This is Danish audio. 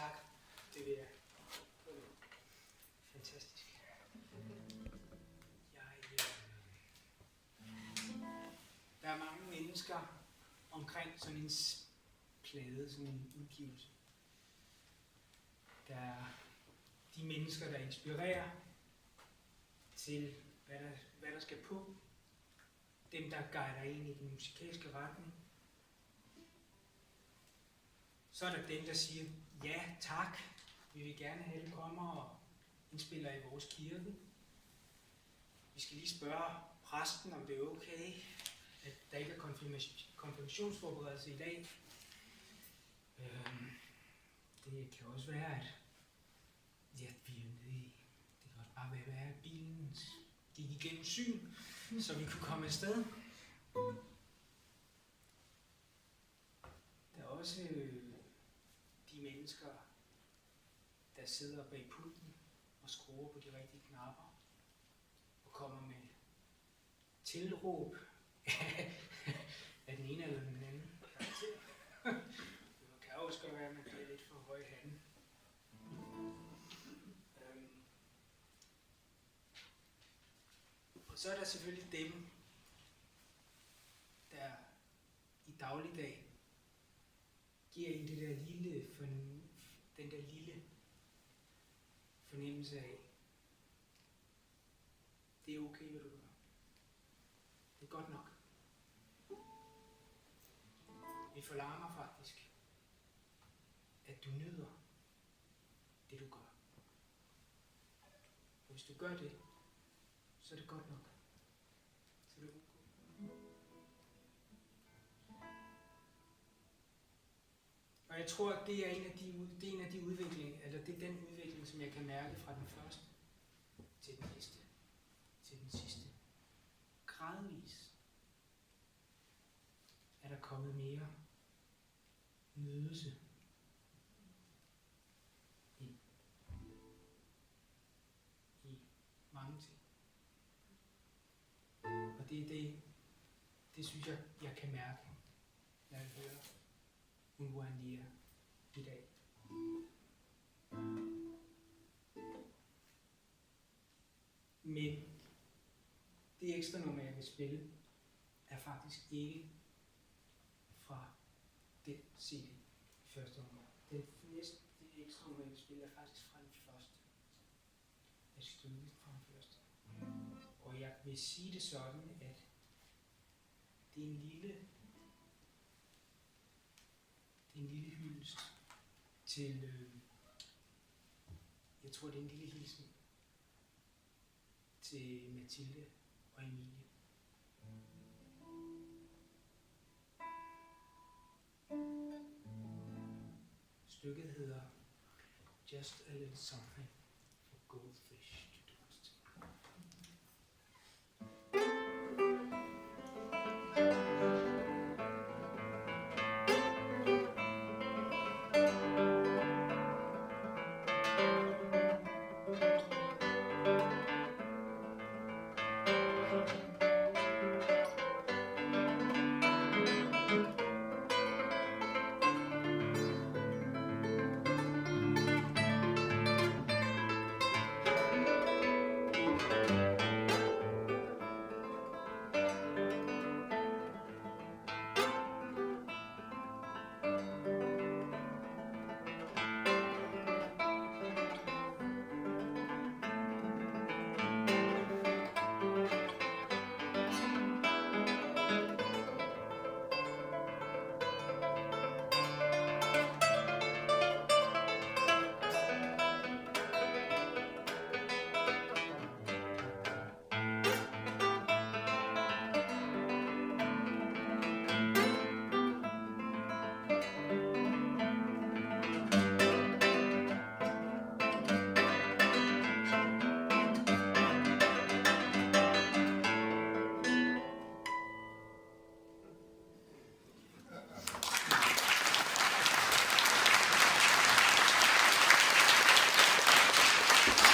tak. Det vil jeg. Fantastisk. Der er mange mennesker omkring sådan en plade, sådan en udgivelse. Der er de mennesker, der inspirerer til, hvad der skal på. Dem, der guider ind i den musikalske retning. Så er der dem, der siger, ja tak, vi vil gerne have, at du kommer og indspiller i vores kirke. Vi skal lige spørge præsten, om det er okay, at der ikke er konfirmationsforberedelse i dag. Det kan også være, at ja, vi er nede i, det kan også bare være, at bilen gik igennem syn, så vi kunne komme afsted. Der er også de mennesker, der sidder bag pulten og skruer på de rigtige knapper og kommer med tilråb af den ene eller den anden karakter. Det kan også godt være, at man bliver lidt for høj hande. Og så er der selvfølgelig dem, der i dagligdag giver en den der lille fornemmelse af, det er okay, hvad du gør. Det er godt nok. Vi forlanger faktisk, at du nyder det, du gør. Og hvis du gør det, så er det godt nok. Så er det okay. Og jeg tror, at det er en af de udviklinger, eller det er den udvikling, som jeg kan mærke fra den første til den sidste. Gradvis er der kommet mere nydelse ind i mange ting. Og det synes jeg kan mærke, når jeg hører Unguandia i dag. Men det ekstra nummer, jeg vil spille, er faktisk ikke fra den CD i første nummer. Det ekstra nummer, jeg vil spille, er faktisk fra den første. Et stykke fra den første. Og jeg vil sige det sådan, at det er en lille hyldest til, jeg tror det er en lille hilsen til Mathilde og Emilie. Stykket hedder Just a Little Something for Goldfish.